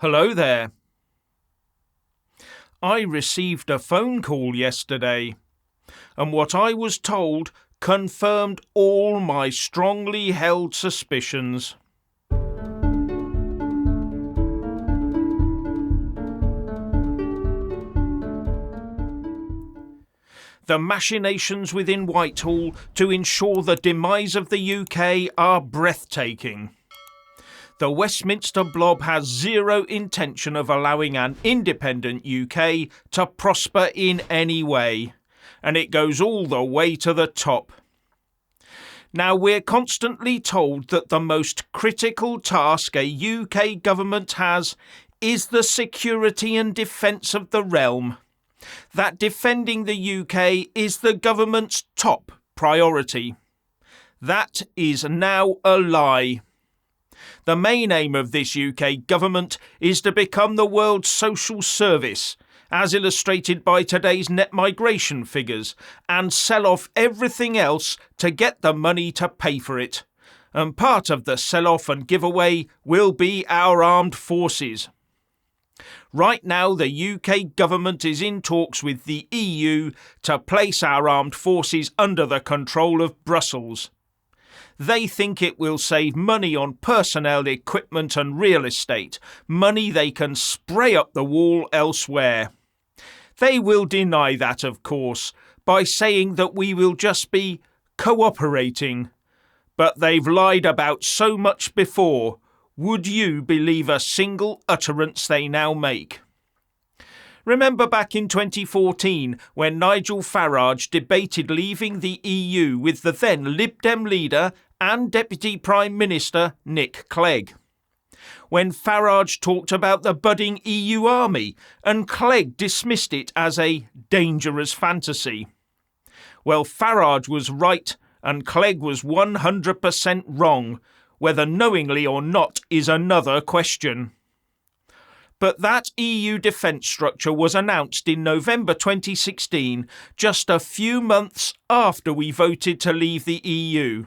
Hello there. I received a phone call yesterday, and what I was told confirmed all my strongly held suspicions. The machinations within Whitehall to ensure the demise of the UK are breathtaking. The Westminster blob has zero intention of allowing an independent UK to prosper in any way, and it goes all the way to the top. Now, we're constantly told that the most critical task a UK government has is the security and defence of the realm. That defending the UK is the government's top priority. That is now a lie. The main aim of this UK government is to become the world's social service, as illustrated by today's net migration figures, and sell off everything else to get the money to pay for it. And part of the sell-off and giveaway will be our armed forces. Right now, the UK government is in talks with the EU to place our armed forces under the control of Brussels. They think it will save money on personnel, equipment and real estate, money they can spray up the wall elsewhere. They will deny that, of course, by saying that we will just be cooperating. But they've lied about so much before. Would you believe a single utterance they now make? Remember back in 2014 when Nigel Farage debated leaving the EU with the then Lib Dem leader and Deputy Prime Minister Nick Clegg. When Farage talked about the budding EU army and Clegg dismissed it as a dangerous fantasy. Well, Farage was right and Clegg was 100% wrong. Whether knowingly or not is another question. But that EU defence structure was announced in November 2016, just a few months after we voted to leave the EU,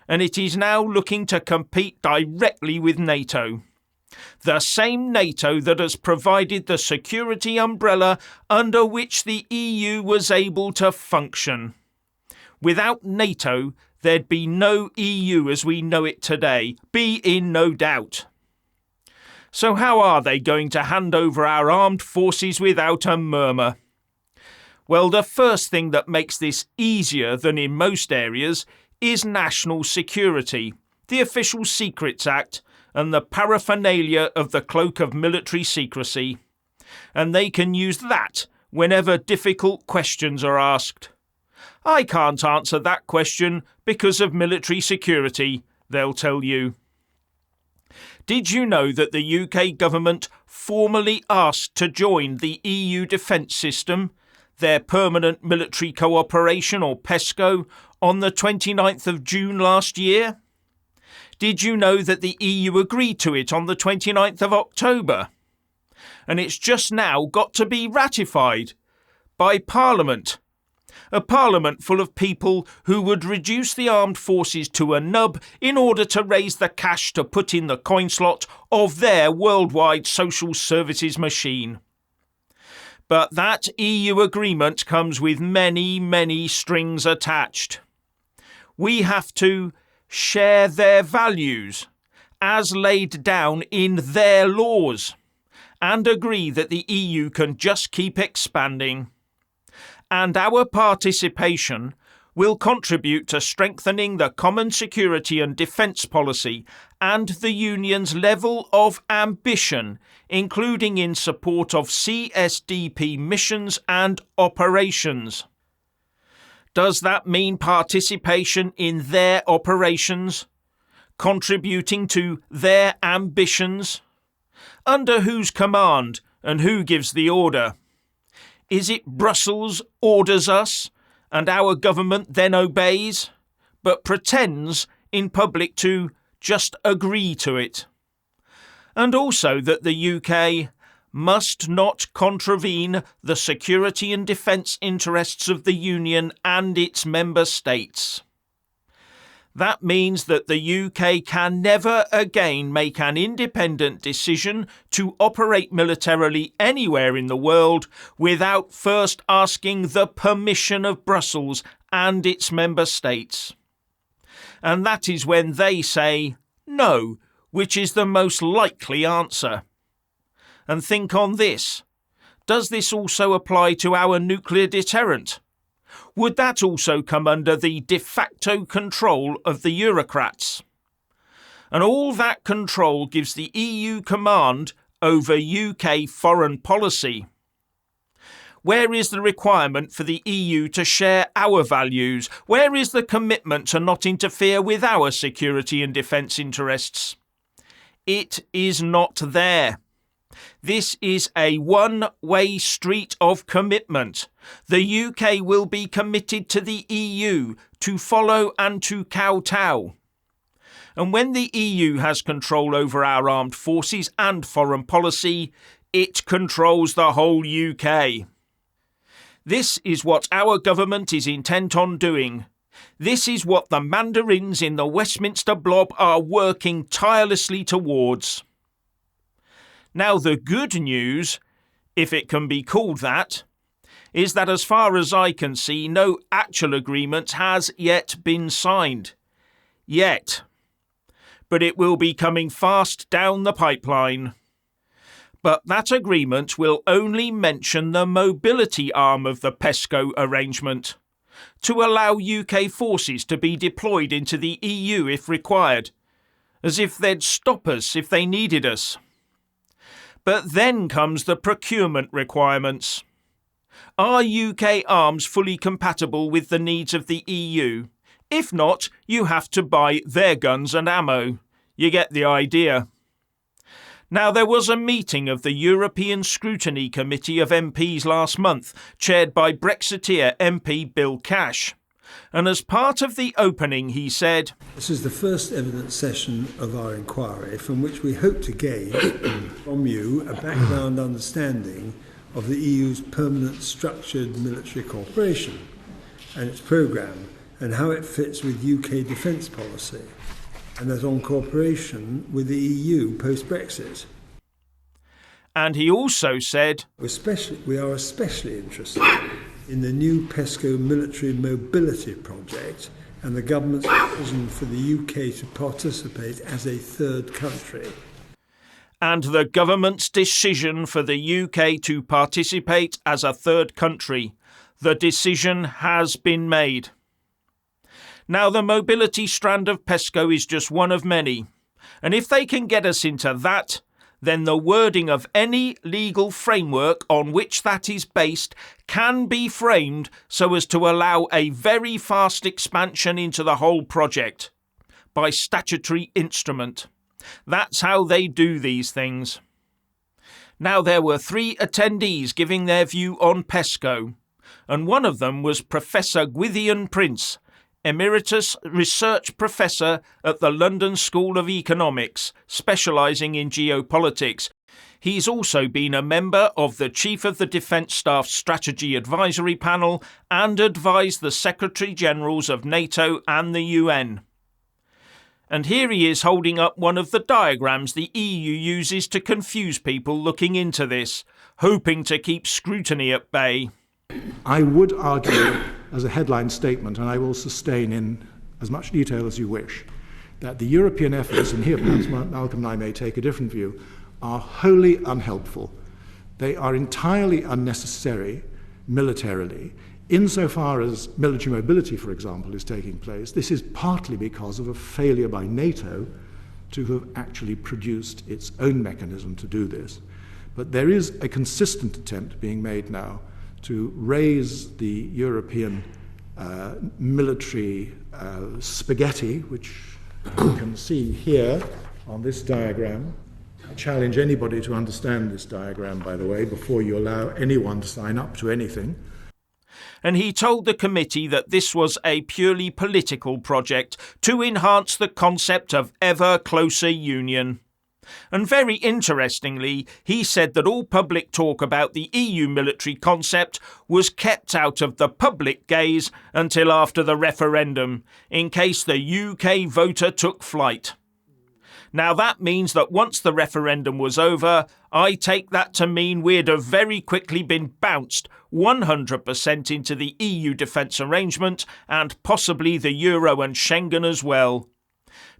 and it is now looking to compete directly with NATO. The same NATO that has provided the security umbrella under which the EU was able to function. Without NATO, there'd be no EU as we know it today, be in no doubt. So how are they going to hand over our armed forces without a murmur? Well, the first thing that makes this easier than in most areas is national security, the Official Secrets Act, and the paraphernalia of the cloak of military secrecy. And they can use that whenever difficult questions are asked. I can't answer that question because of military security, they'll tell you. Did you know that the UK government formally asked to join the EU defence system, their Permanent Military Cooperation or PESCO, on the 29th of June last year? Did you know that the EU agreed to it on the 29th of October? And it's just now got to be ratified by Parliament. A parliament full of people who would reduce the armed forces to a nub in order to raise the cash to put in the coin slot of their worldwide social services machine. But that EU agreement comes with many, many strings attached. We have to share their values, as laid down in their laws, and agree that the EU can just keep expanding. And our participation will contribute to strengthening the common security and defence policy and the Union's level of ambition, including in support of CSDP missions and operations. Does that mean participation in their operations? Contributing to their ambitions? Under whose command and who gives the order? Is it Brussels orders us and our government then obeys, but pretends in public to just agree to it? And also that the UK must not contravene the security and defence interests of the Union and its member states. That means that the UK can never again make an independent decision to operate militarily anywhere in the world without first asking the permission of Brussels and its member states. And that is when they say no, which is the most likely answer. And think on this. Does this also apply to our nuclear deterrent? Would that also come under the de facto control of the Eurocrats? And all that control gives the EU command over UK foreign policy. Where is the requirement for the EU to share our values? Where is the commitment to not interfere with our security and defence interests? It is not there. This is a one-way street of commitment. The UK will be committed to the EU to follow and to kowtow. And when the EU has control over our armed forces and foreign policy, it controls the whole UK. This is what our government is intent on doing. This is what the mandarins in the Westminster blob are working tirelessly towards. Now the good news, if it can be called that, is that as far as I can see, no actual agreement has yet been signed. Yet. But it will be coming fast down the pipeline. But that agreement will only mention the mobility arm of the PESCO arrangement, to allow UK forces to be deployed into the EU if required, as if they'd stop us if they needed us. But then comes the procurement requirements. Are UK arms fully compatible with the needs of the EU? If not, you have to buy their guns and ammo. You get the idea. Now, there was a meeting of the European Scrutiny Committee of MPs last month, chaired by Brexiteer MP Bill Cash. And as part of the opening, he said, "This is the first evidence session of our inquiry, from which we hope to gain from you a background understanding of the EU's permanent structured military cooperation and its programme, and how it fits with UK defence policy, and that on cooperation with the EU post-Brexit." And he also said, We are especially interested in the new PESCO military mobility project and the government's decision for the UK to participate as a third country. And the government's decision for the UK to participate as a third country. The decision has been made. Now, the mobility strand of PESCO is just one of many. And if they can get us into that, then the wording of any legal framework on which that is based can be framed so as to allow a very fast expansion into the whole project by statutory instrument. That's how they do these things. Now, there were 3 attendees giving their view on PESCO, and one of them was Professor Gwyddion Prince, Emeritus Research Professor at the London School of Economics, specialising in geopolitics. He's also been a member of the Chief of the Defence Staff Strategy Advisory Panel and advised the Secretary-Generals of NATO and the UN. And here he is holding up one of the diagrams the EU uses to confuse people looking into this, hoping to keep scrutiny at bay. I would argue, as a headline statement, and I will sustain in as much detail as you wish, that the European efforts, and here perhaps Malcolm and I may take a different view, are wholly unhelpful. They are entirely unnecessary militarily. Insofar as military mobility, for example, is taking place, this is partly because of a failure by NATO to have actually produced its own mechanism to do this. But there is a consistent attempt being made now to raise the European military spaghetti, which you can see here on this diagram. I challenge anybody to understand this diagram, by the way, before you allow anyone to sign up to anything. And he told the committee that this was a purely political project to enhance the concept of ever closer union. And very interestingly, he said that all public talk about the EU military concept was kept out of the public gaze until after the referendum, in case the UK voter took flight. Now that means that once the referendum was over, I take that to mean we'd have very quickly been bounced 100% into the EU defence arrangement and possibly the Euro and Schengen as well.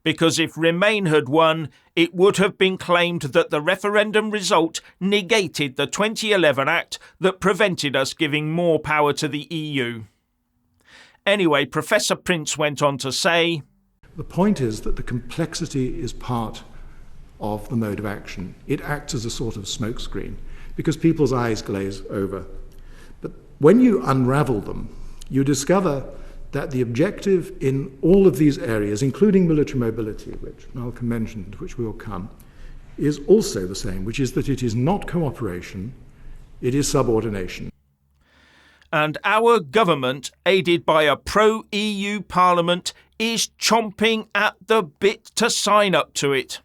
Because if Remain had won, it would have been claimed that the referendum result negated the 2011 Act that prevented us giving more power to the EU. Anyway, Professor Prince went on to say, the point is that the complexity is part of the mode of action. It acts as a sort of smokescreen because people's eyes glaze over. But when you unravel them, you discover that the objective in all of these areas, including military mobility, which Malcolm mentioned, which will come, is also the same, which is that it is not cooperation, it is subordination. And our government, aided by a pro-EU parliament, is chomping at the bit to sign up to it.